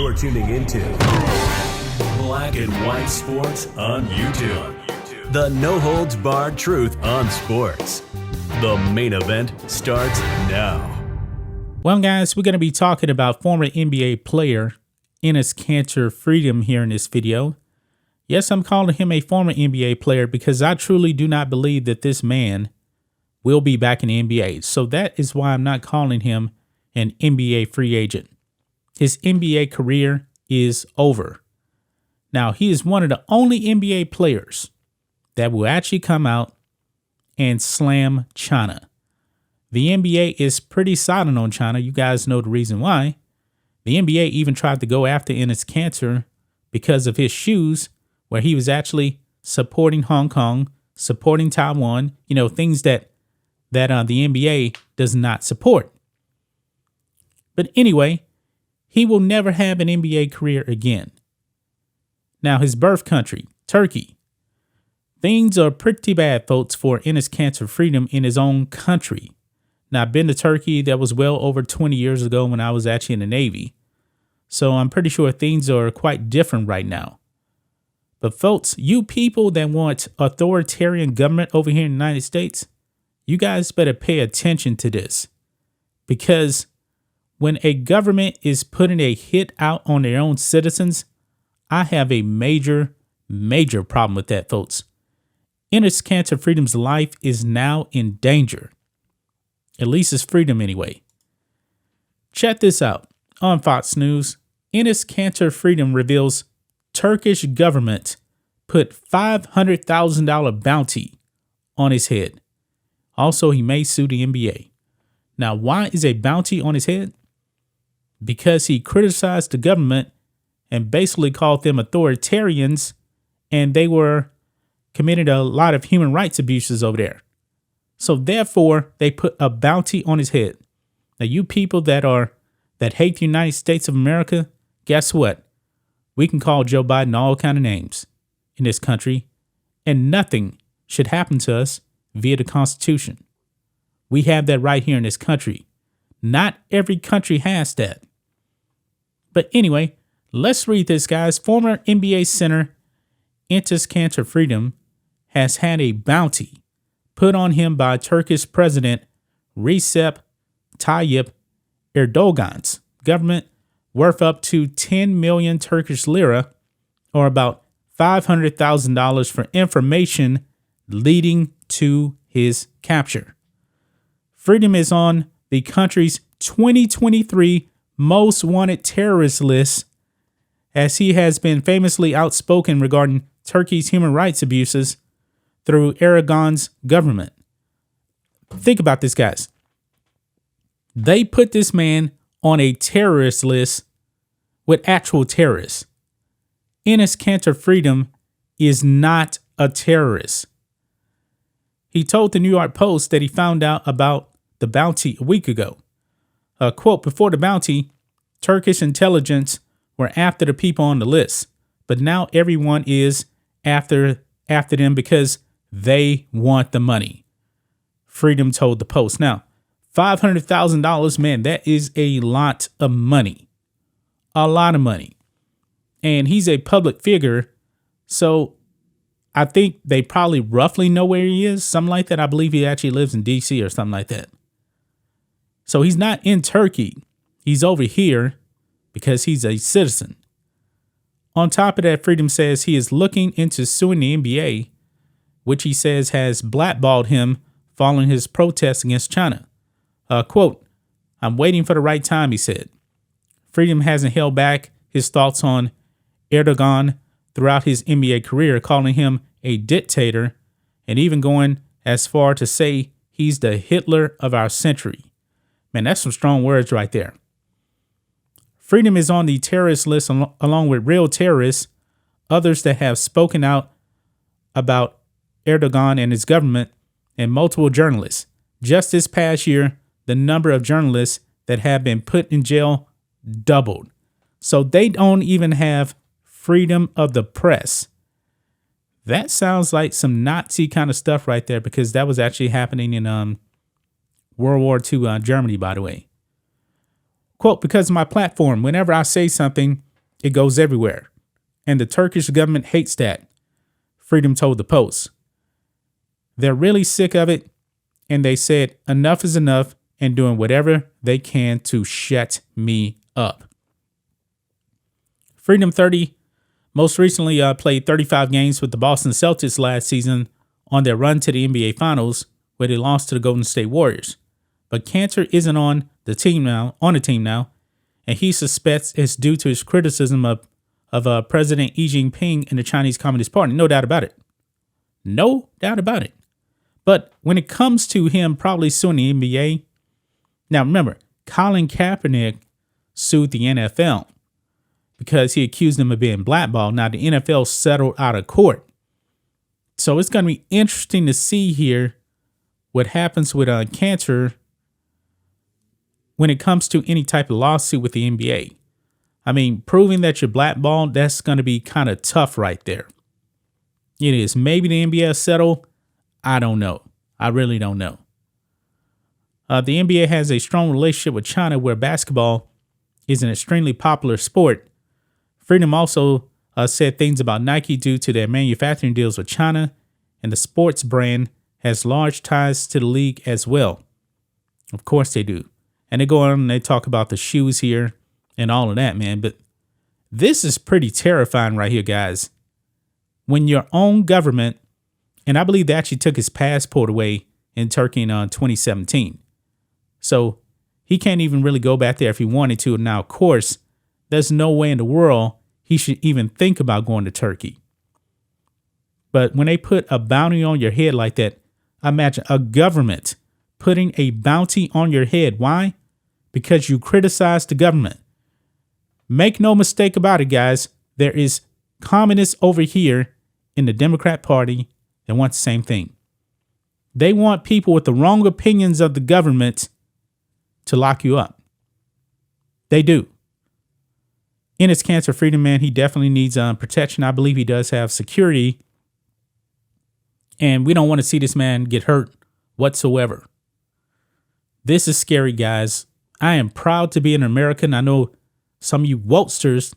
You're tuning into Black and White Sports on YouTube. The no-holds-barred truth on sports. The main event starts now. Well, guys, we're going to be talking about former NBA player Enes Kanter Freedom here in this video. Yes, I'm calling him a former NBA player because I truly do not believe that this man will be back in the NBA. So that is why I'm not calling him an NBA free agent. His NBA career is over. Now, he is one of the only NBA players that will actually come out and slam China. The NBA is pretty silent on China. You guys know the reason why. The NBA even tried to go after Enes Kanter because of his shoes, where he was actually supporting Hong Kong, supporting Taiwan, things that the NBA does not support. But anyway, he will never have an NBA career again. Now, his birth country, Turkey. Things are pretty bad, folks, for Enes Kanter Freedom in his own country. Now, I've been to Turkey. That was well over 20 years ago when I was actually in the Navy. So I'm pretty sure things are quite different right now. But folks, you people that want authoritarian government over here in the United States, you guys better pay attention to this. Because when a government is putting a hit out on their own citizens, I have a major, major problem with that, folks. Enes Kanter Freedom's life is now in danger. At least his freedom anyway. Check this out. On Fox News, Enes Kanter Freedom reveals Turkish government put $500,000 bounty on his head. Also, he may sue the NBA. Now, why is a bounty on his head? Because he criticized the government and basically called them authoritarians, and they were committing a lot of human rights abuses over there. So therefore, they put a bounty on his head. Now, you people that hate the United States of America, guess what? We can call Joe Biden all kind of names in this country, and nothing should happen to us via the Constitution. We have that right here in this country. Not every country has that. But anyway, let's read this, guys. Former NBA center Enes Kanter Freedom has had a bounty put on him by Turkish President Recep Tayyip Erdogan's government worth up to 10 million Turkish lira, or about $500,000 for information leading to his capture. Freedom is on the country's 2023 most wanted terrorist list, as he has been famously outspoken regarding Turkey's human rights abuses through Erdogan's government. Think about this, guys. They put this man on a terrorist list with actual terrorists. Enes Kanter Freedom is not a terrorist. He told the New York Post that he found out about the bounty a week ago. Quote, before the bounty, Turkish intelligence were after the people on the list, but now everyone is after them because they want the money. Freedom told the Post. Now, $500,000, man, that is a lot of money. A lot of money. And he's a public figure, so I think they probably roughly know where he is, something like that. I believe he actually lives in D.C. or something like that. So he's not in Turkey. He's over here because he's a citizen. On top of that, Freedom says he is looking into suing the NBA, which he says has blackballed him following his protests against China. Quote, I'm waiting for the right time, he said. Freedom hasn't held back his thoughts on Erdogan throughout his NBA career, calling him a dictator and even going as far to say he's the Hitler of our century. Man, that's some strong words right there. Freedom is on the terrorist list along with real terrorists, others that have spoken out about Erdogan and his government, and multiple journalists. Just this past year, the number of journalists that have been put in jail doubled. So they don't even have freedom of the press. That sounds like some Nazi kind of stuff right there, because that was actually happening in World War II, Germany, by the way. Quote, because of my platform, whenever I say something, It goes everywhere. And the Turkish government hates that, Freedom told the Post. They're really sick of it, and they said enough is enough and doing whatever they can to shut me up. Freedom 30 most recently played 35 games with the Boston Celtics last season on their run to the NBA Finals, where they lost to the Golden State Warriors. But Cantor isn't on the team now, and he suspects it's due to his criticism of President Xi Jinping and the Chinese Communist Party. No doubt about it. No doubt about it. But when it comes to him probably suing the NBA, now remember, Colin Kaepernick sued the NFL because he accused him of being blackballed. Now the NFL settled out of court. So it's going to be interesting to see here what happens with Cantor when it comes to any type of lawsuit with the NBA. I mean, proving that you're blackballed, that's going to be kind of tough right there. It is. Maybe the NBA will settle. I don't know. I really don't know. The NBA has a strong relationship with China where basketball is an extremely popular sport. Freedom also said things about Nike due to their manufacturing deals with China, and the sports brand has large ties to the league as well. Of course they do. And they go on and they talk about the shoes here and all of that, man. But this is pretty terrifying right here, guys. When your own government, and I believe they actually took his passport away in Turkey in 2017. So he can't even really go back there if he wanted to. Now, of course, there's no way in the world he should even think about going to Turkey. But when they put a bounty on your head like that, imagine a government putting a bounty on your head. Why? Because you criticized the government. Make no mistake about it, guys. There is communists over here in the Democrat Party that want the same thing. They want people with the wrong opinions of the government to lock you up. They do. Enes Cantor Freedom, man, he definitely needs protection. I believe he does have security. And we don't want to see this man get hurt whatsoever. This is scary, guys. I am proud to be an American. I know some of you wokesters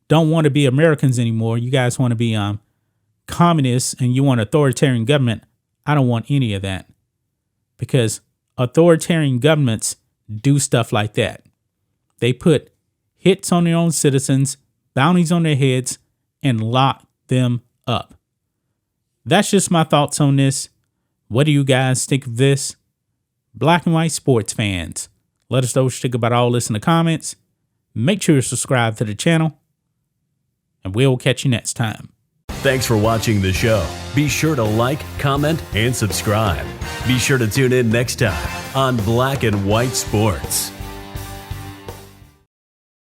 don't want to be Americans anymore. You guys want to be communists and you want authoritarian government. I don't want any of that, because authoritarian governments do stuff like that. They put hits on their own citizens, bounties on their heads, and lock them up. That's just my thoughts on this. What do you guys think of this? Black and white sports fans, let us know what you think about all this in the comments. Make sure you subscribe to the channel, and we'll catch you next time. Thanks for watching the show. Be sure to like, comment, and subscribe. Be sure to tune in next time on Black and White Sports.